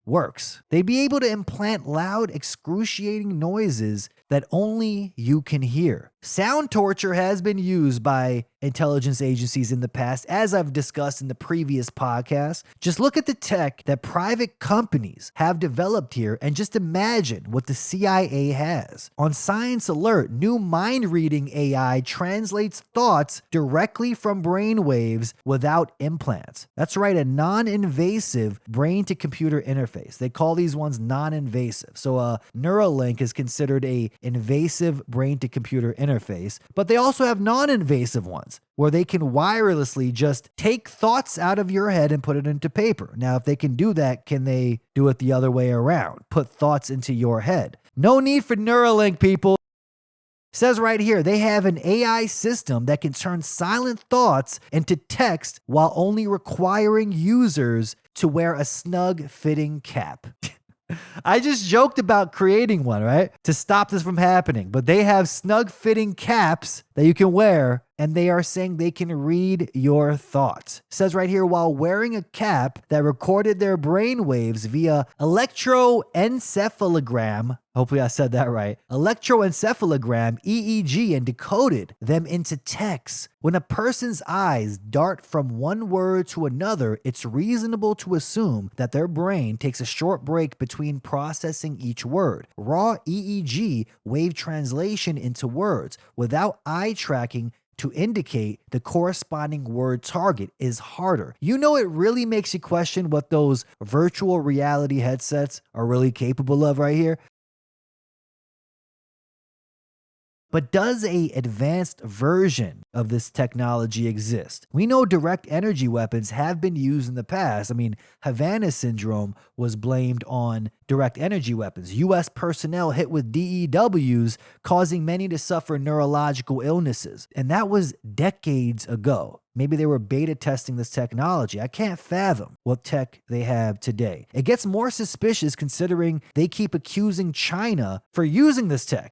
Works. They'd be able to implant loud, excruciating noises that only you can hear. Sound torture has been used by intelligence agencies in the past, as I've discussed in the previous podcast. Just look at the tech that private companies have developed here and just imagine what the CIA has. On Science Alert, new mind-reading AI translates thoughts directly from brainwaves without implants. That's right, a non-invasive brain-to-computer interface. They call these ones non-invasive. So a Neuralink is considered a invasive brain-to-computer interface, but they also have non-invasive ones where they can wirelessly just take thoughts out of your head and put it into paper. Now, if they can do that, can they do it the other way around? Put thoughts into your head. No need for Neuralink, people. It says right here, they have an AI system that can turn silent thoughts into text while only requiring users to wear a snug-fitting cap. I just joked about creating one, right? To stop this from happening. But they have snug-fitting caps that you can wear, and they are saying they can read your thoughts. It says right here, while wearing a cap that recorded their brainwaves via electroencephalogram, hopefully I said that right, electroencephalogram, EEG, and decoded them into text. When a person's eyes dart from one word to another, it's reasonable to assume that their brain takes a short break between processing each word. Raw EEG wave translation into words without eye tracking to indicate the corresponding word target is harder. You know, it really makes you question what those virtual reality headsets are really capable of right here. But does a advanced version of this technology exist? We know direct energy weapons have been used in the past. I mean, Havana syndrome was blamed on direct energy weapons. US personnel hit with DEWs, causing many to suffer neurological illnesses. And that was decades ago. Maybe they were beta testing this technology. I can't fathom what tech they have today. It gets more suspicious considering they keep accusing China for using this tech.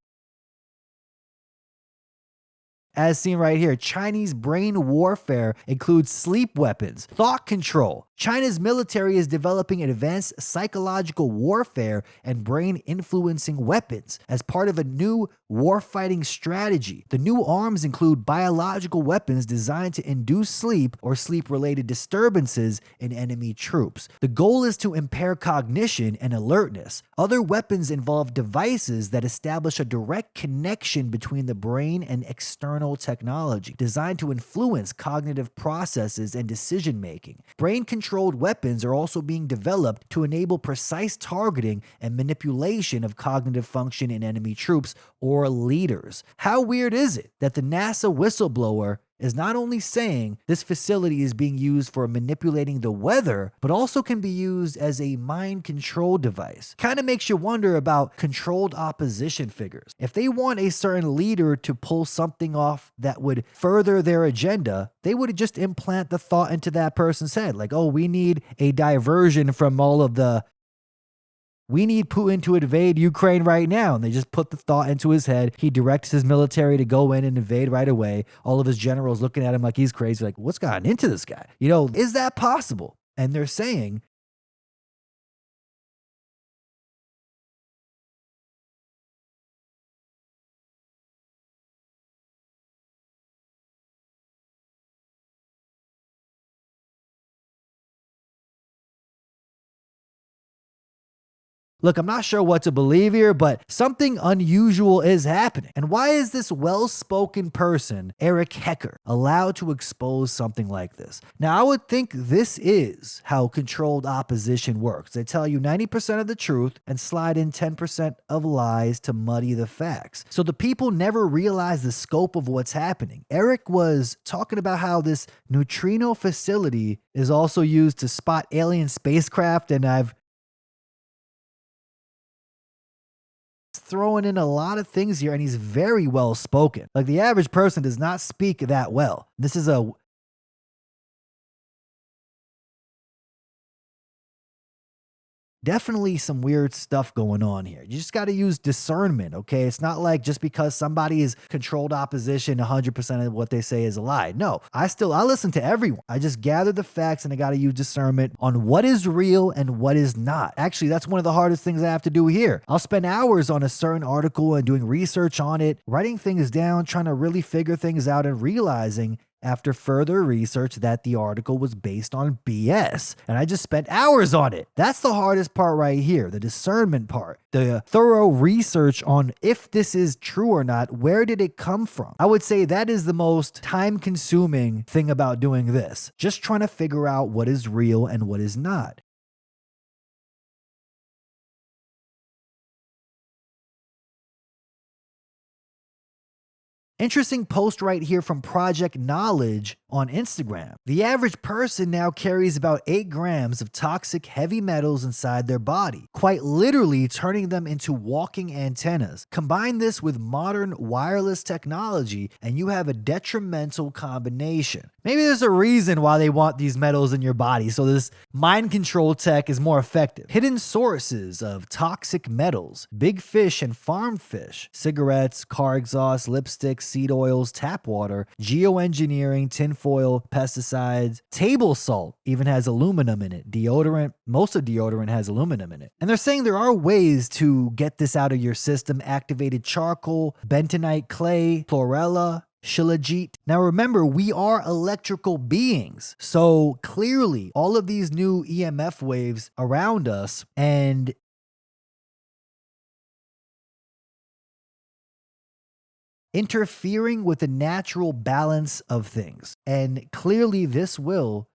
As seen right here, Chinese brain warfare includes sleep weapons, thought control. China's military is developing advanced psychological warfare and brain influencing weapons as part of a new warfighting strategy. The new arms include biological weapons designed to induce sleep or sleep-related disturbances in enemy troops. The goal is to impair cognition and alertness. Other weapons involve devices that establish a direct connection between the brain and external technology, designed to influence cognitive processes and decision-making. Brain-controlled weapons are also being developed to enable precise targeting and manipulation of cognitive function in enemy troops or leaders. How weird is it that the NASA whistleblower is not only saying this facility is being used for manipulating the weather, but also can be used as a mind control device? Kind of makes you wonder about controlled opposition figures. If they want a certain leader to pull something off that would further their agenda, they would just implant the thought into that person's head. Like, oh, we need a diversion from all of the we need Putin to invade Ukraine right now. And they just put the thought into his head. He directs his military to go in and invade right away. All of his generals looking at him like he's crazy. Like, what's gotten into this guy? You know, is that possible? And they're saying, look, I'm not sure what to believe here, but something unusual is happening. And why is this well-spoken person, Eric Hecker, allowed to expose something like this? Now, I would think this is how controlled opposition works. They tell you 90% of the truth and slide in 10% of lies to muddy the facts. So the people never realize the scope of what's happening. Eric was talking about how this neutrino facility is also used to spot alien spacecraft, and I've throwing in a lot of things here, and he's very well spoken. Like, the average person does not speak that well. This is definitely some weird stuff going on here. You just got to use discernment, okay? It's not like just because somebody is controlled opposition, 100% of what they say is a lie. No, I listen to everyone. I just gather the facts, and I got to use discernment on what is real and what is not. Actually, that's one of the hardest things I have to do here. I'll spend hours on a certain article and doing research on it, writing things down, trying to really figure things out, and realizing after further research that the article was based on BS. And I just spent hours on it. That's the hardest part right here, the discernment part. The thorough research on if this is true or not, where did it come from? I would say that is the most time-consuming thing about doing this. Just trying to figure out what is real and what is not. Interesting post right here from Project Knowledge on Instagram. The average person now carries about 8 grams of toxic heavy metals inside their body, quite literally turning them into walking antennas. Combine this with modern wireless technology, and you have a detrimental combination. Maybe there's a reason why they want these metals in your body, so this mind control tech is more effective. Hidden sources of toxic metals: big fish and farm fish, cigarettes, car exhaust, lipsticks, seed oils, tap water, geoengineering, tinfoil, pesticides, table salt even has aluminum in it. Deodorant, most of deodorant has aluminum in it. And they're saying there are ways to get this out of your system: activated charcoal, bentonite clay, chlorella, shilajit. Now remember, we are electrical beings. So clearly all of these new EMF waves around us and interfering with the natural balance of things. And clearly this will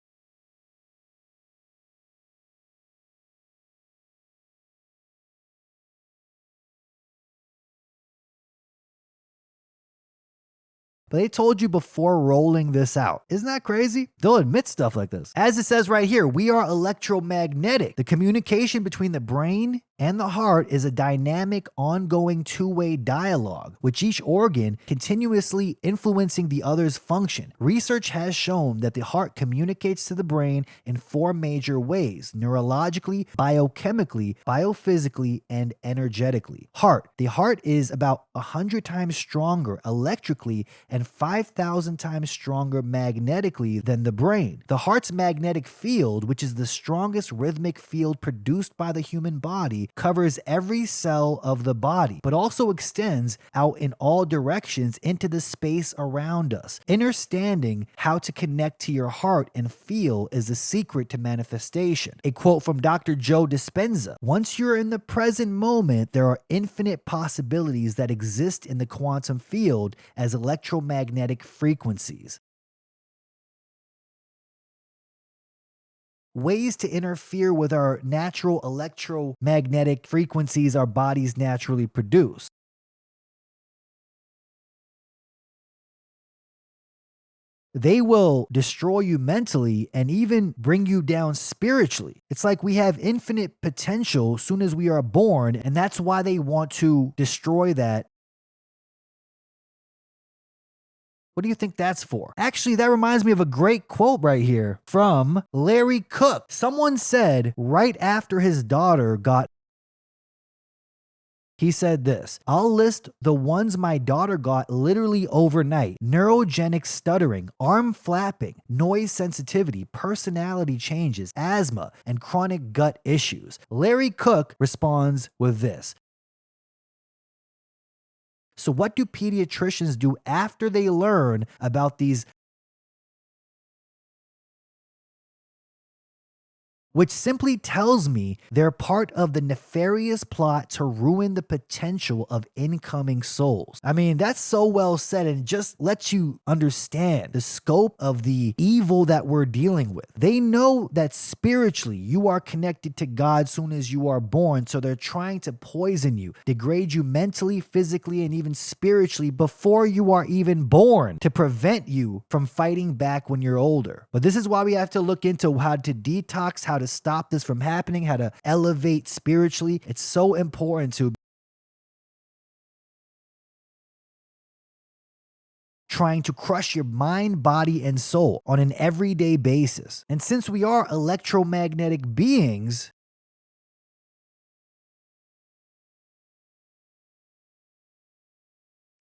But they told you before rolling this out. Isn't that crazy? They'll admit stuff like this. As it says right here, we are electromagnetic. The communication between the brain and the heart is a dynamic, ongoing two-way dialogue, with each organ continuously influencing the other's function. Research has shown that the heart communicates to the brain in 4 major ways: neurologically, biochemically, biophysically, and energetically. Heart. The heart is about 100 times stronger electrically and 5,000 times stronger magnetically than the brain. The heart's magnetic field, which is the strongest rhythmic field produced by the human body, covers every cell of the body, but also extends out in all directions into the space around us. Understanding how to connect to your heart and feel is the secret to manifestation. A quote from Dr. Joe Dispenza: "Once you're in the present moment, there are infinite possibilities that exist in the quantum field as electromagnetic frequencies." Ways to interfere with our natural electromagnetic frequencies our bodies naturally produce. They will destroy you mentally and even bring you down spiritually. It's like we have infinite potential as soon as we are born, and that's why they want to destroy that. What do you think that's for? Actually, that reminds me of a great quote right here from Larry Cook. Someone said right after his daughter got, he said this: "I'll list the ones my daughter got literally overnight: neurogenic stuttering, arm flapping, noise sensitivity, personality changes, asthma, and chronic gut issues." Larry Cook responds with this: "So what do pediatricians do after they learn about these?" Which simply tells me they're part of the nefarious plot to ruin the potential of incoming souls. I mean, that's so well said, and just lets you understand the scope of the evil that we're dealing with. They know that spiritually you are connected to God soon as you are born, so they're trying to poison you, degrade you mentally, physically, and even spiritually before you are even born, to prevent you from fighting back when you're older. But this is why we have to look into how to detox, how to stop this from happening, how to elevate spiritually. It's so important to trying to crush your mind, body, and soul on an everyday basis. And since we are electromagnetic beings,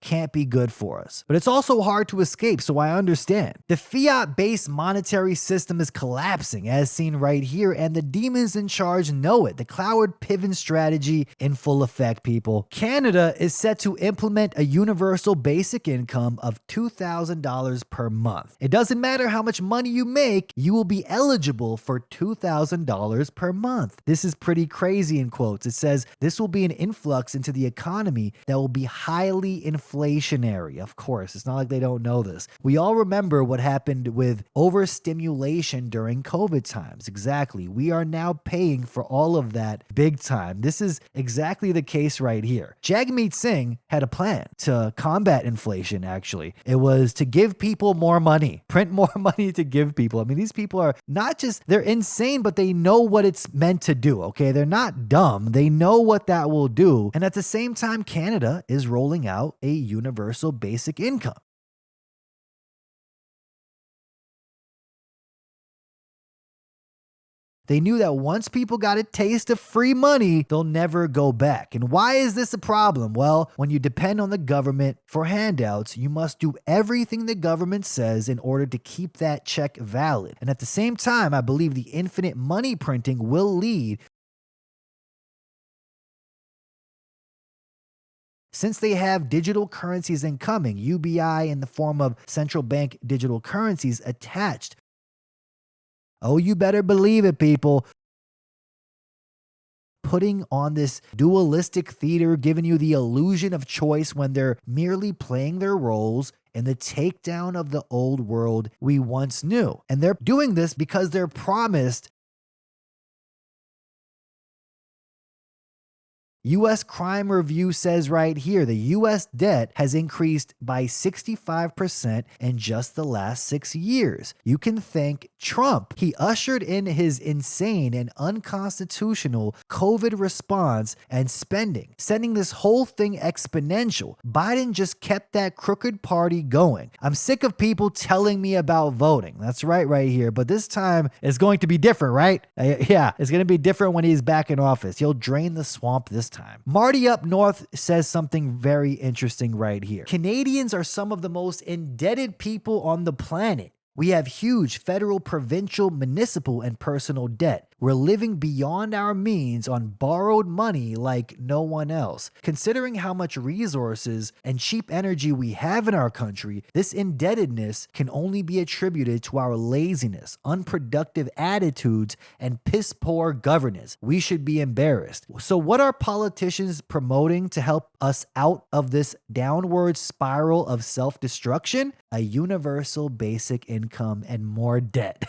can't be good for us. But it's also hard to escape, so I understand. The fiat-based monetary system is collapsing, as seen right here, and the demons in charge know it. The cloud pivot strategy in full effect, people. Canada is set to implement a universal basic income of $2,000 per month. It doesn't matter how much money you make, you will be eligible for $2,000 per month. This is pretty crazy in quotes. It says this will be an influx into the economy that will be highly inflationary. Of course, it's not like they don't know this. We all remember what happened with overstimulation during COVID times. Exactly. We are now paying for all of that big time. This is exactly the case right here. Jagmeet Singh had a plan to combat inflation, actually. It was to give people more money, print more money to give people. I mean, these people are not just, they're insane, but they know what it's meant to do, okay? They're not dumb. They know what that will do. And at the same time, Canada is rolling out a universal basic income. They knew that once people got a taste of free money, they'll never go back. And why is this a problem? Well, when you depend on the government for handouts, you must do everything the government says in order to keep that check valid. And at the same time, I believe the infinite money printing will lead, since they have digital currencies incoming, UBI in the form of central bank digital currencies attached. Oh, you better believe it, people. Putting on this dualistic theater, giving you the illusion of choice when they're merely playing their roles in the takedown of the old world we once knew. And they're doing this because they're promised U.S. Crime Review says right here, the U.S. debt has increased by 65% in just the last 6 years. You can thank Trump. He ushered in his insane and unconstitutional COVID response and spending, sending this whole thing exponential. Biden just kept that crooked party going. I'm sick of people telling me about voting. That's right here. But this time it's going to be different, right? Yeah, it's going to be different when he's back in office. He'll drain the swamp this time. Marty up north says something very interesting right here. Canadians are some of the most indebted people on the planet. We have huge federal, provincial, municipal, and personal debt. We're living beyond our means on borrowed money like no one else. Considering how much resources and cheap energy we have in our country, this indebtedness can only be attributed to our laziness, unproductive attitudes, and piss-poor governance. We should be embarrassed. So what are politicians promoting to help us out of this downward spiral of self-destruction? A universal basic income and more debt.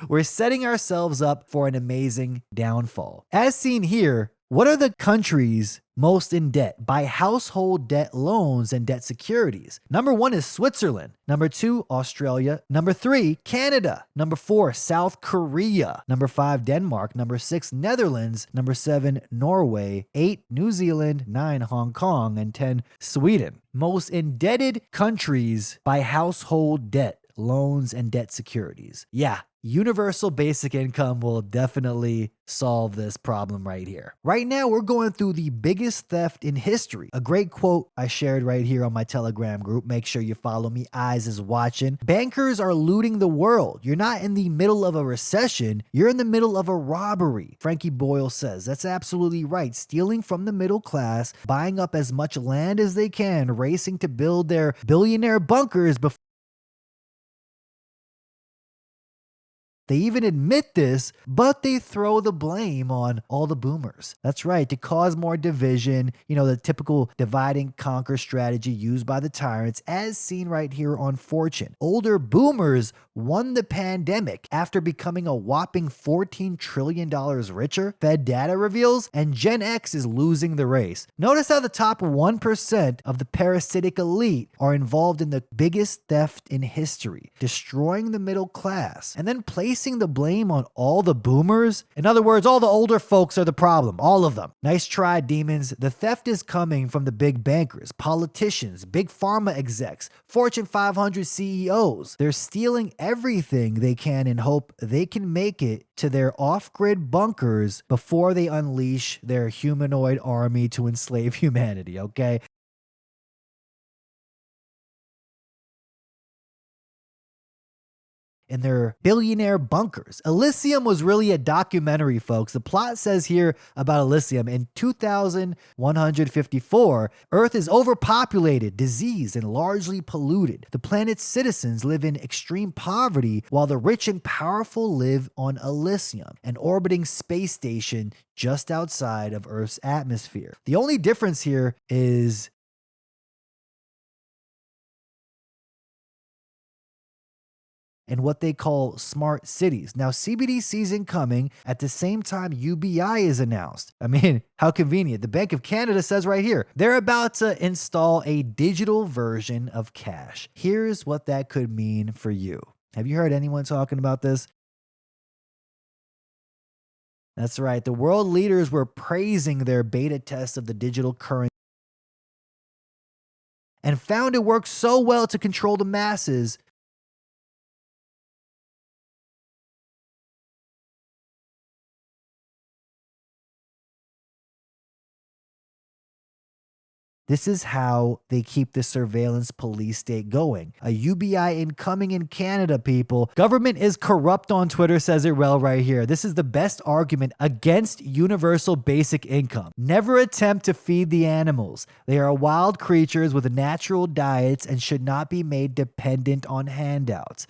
We're setting ourselves up for an amazing downfall. As seen here, what are the countries most in debt by household debt loans and debt securities? Number 1 is Switzerland. Number 2, Australia. Number 3, Canada. Number 4, South Korea. Number 5, Denmark. Number 6, Netherlands. Number 7, Norway. 8, New Zealand. 9, Hong Kong. And 10, Sweden. Most indebted countries by household debt, loans, and debt securities. Yeah. Universal basic income will definitely solve this problem right here. Right now, we're going through the biggest theft in history. A great quote I shared right here on my Telegram group. Make sure you follow me, EyesIsWatching. Bankers are looting the world. You're not in the middle of a recession. You're in the middle of a robbery. Frankie Boyle says that's absolutely right. Stealing from the middle class, buying up as much land as they can, racing to build their billionaire bunkers before they even admit this, but they throw the blame on all the boomers. That's right, to cause more division, the typical divide and conquer strategy used by the tyrants, as seen right here on Fortune. Older boomers won the pandemic after becoming a whopping $14 trillion richer, Fed data reveals, and Gen X is losing the race. Notice how the top 1% of the parasitic elite are involved in the biggest theft in history, destroying the middle class, and then placing the blame on all the boomers. In other words, all the older folks are the problem, all of them. Nice try, demons. The theft is coming from the big bankers, politicians, big pharma execs, Fortune 500 CEOs. They're stealing everything they can in hope they can make it to their off-grid bunkers before they unleash their humanoid army to enslave humanity, okay? In their billionaire bunkers. Elysium was really a documentary, folks. The plot says here about Elysium: in 2154, Earth is overpopulated, diseased, and largely polluted. The planet's citizens live in extreme poverty, while the rich and powerful live on Elysium, an orbiting space station just outside of Earth's atmosphere. The only difference here is and what they call smart cities. Now, CBD season coming at the same time UBI is announced. I mean, how convenient. The Bank of Canada says right here, they're about to install a digital version of cash. Here's what that could mean for you. Have you heard anyone talking about this? That's right. The world leaders were praising their beta test of the digital currency and found it works so well to control the masses. This is how they keep the surveillance police state going. A UBI incoming in Canada, people. Government is corrupt on Twitter says it well right here. This is the best argument against universal basic income. Never attempt to feed the animals. They are wild creatures with natural diets and should not be made dependent on handouts.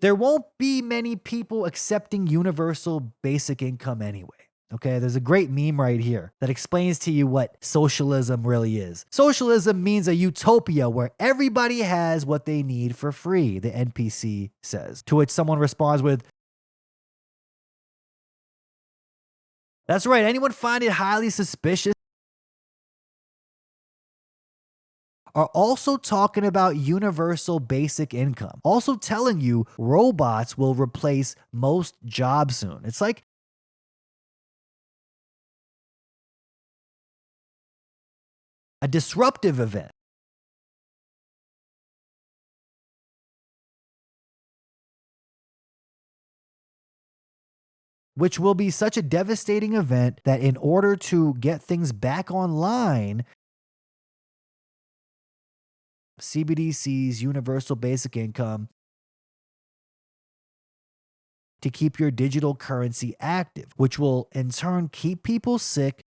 There won't be many people accepting universal basic income anyway. Okay, there's a great meme right here that explains to you what socialism really is. Socialism means a utopia where everybody has what they need for free, the NPC says. To which someone responds with, "That's right, anyone find it highly suspicious?" Are also talking about universal basic income. Also telling you robots will replace most jobs soon. It's like a disruptive event. Which will be such a devastating event that in order to get things back online, CBDCs, universal basic income, to keep your digital currency active, which will in turn keep people sick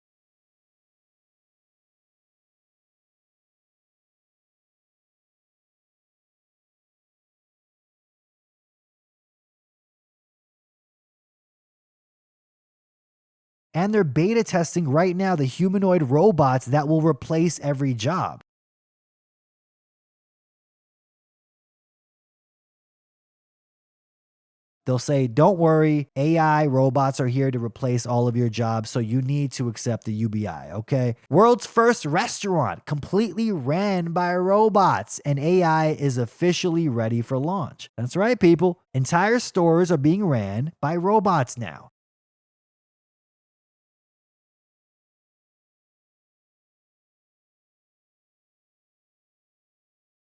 and they're beta testing right now the humanoid robots that will replace every job. They'll say, don't worry, AI robots are here to replace all of your jobs, so you need to accept the UBI, okay? World's first restaurant completely ran by robots, and AI is officially ready for launch. That's right, people. Entire stores are being ran by robots now.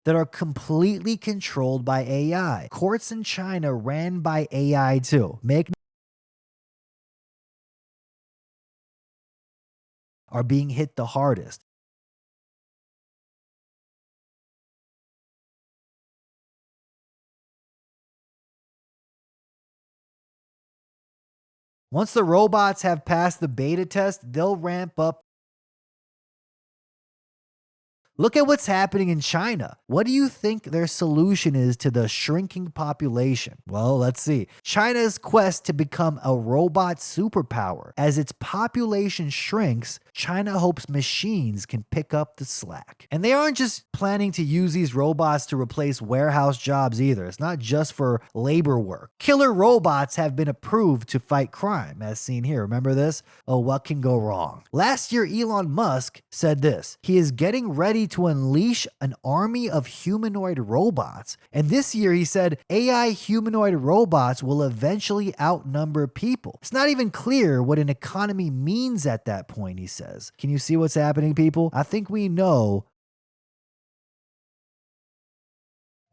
That are completely controlled by AI. Courts in China ran by AI too. Are being hit the hardest. Once the robots have passed the beta test, they'll ramp up. Look at what's happening in China. What do you think their solution is to the shrinking population? Well, let's see. China's quest to become a robot superpower. As its population shrinks, China hopes machines can pick up the slack. And they aren't just planning to use these robots to replace warehouse jobs either. It's not just for labor work. Killer robots have been approved to fight crime, as seen here. Remember this? Oh, what can go wrong? Last year, Elon Musk said this. He is getting ready to unleash an army of humanoid robots. And this year he said AI humanoid robots will eventually outnumber people. It's not even clear what an economy means at that point, he says. Can you see what's happening, people? I think we know.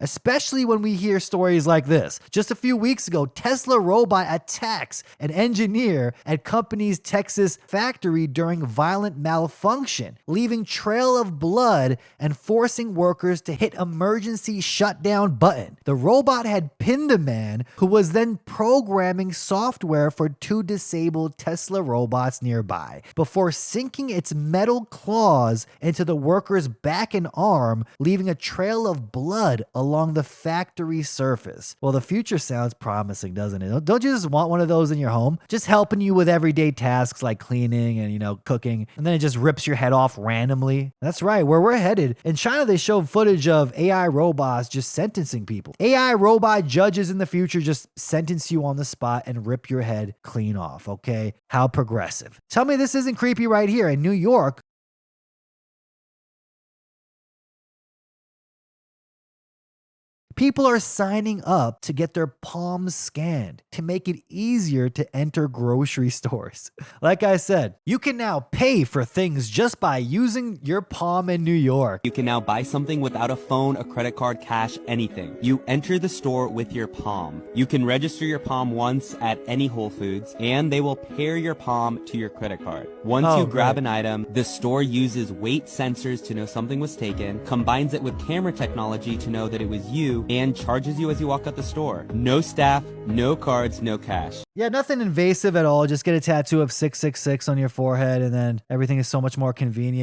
Especially when we hear stories like this. Just a few weeks ago, Tesla robot attacks an engineer at company's Texas factory during violent malfunction, leaving trail of blood and forcing workers to hit emergency shutdown button. The robot had pinned a man who was then programming software for two disabled Tesla robots nearby before sinking its metal claws into the worker's back and arm, leaving a trail of blood along the factory surface. Well, the future sounds promising, doesn't it? Don't you just want one of those in your home? Just helping you with everyday tasks like cleaning and, cooking, and then it just rips your head off randomly. That's right, where we're headed. In China, they showed footage of AI robots just sentencing people. AI robot judges in the future just sentence you on the spot and rip your head clean off, okay? How progressive. Tell me this isn't creepy right here. In New York, people are signing up to get their palms scanned to make it easier to enter grocery stores. Like I said, you can now pay for things just by using your palm in New York. You can now buy something without a phone, a credit card, cash, anything. You enter the store with your palm. You can register your palm once at any Whole Foods, and they will pair your palm to your credit card. Once you grab an item, the store uses weight sensors to know something was taken, combines it with camera technology to know that it was you, and charges you as you walk out the store. No staff, no cards, no cash. Yeah, nothing invasive at all. Just get a tattoo of 666 on your forehead and then everything is so much more convenient.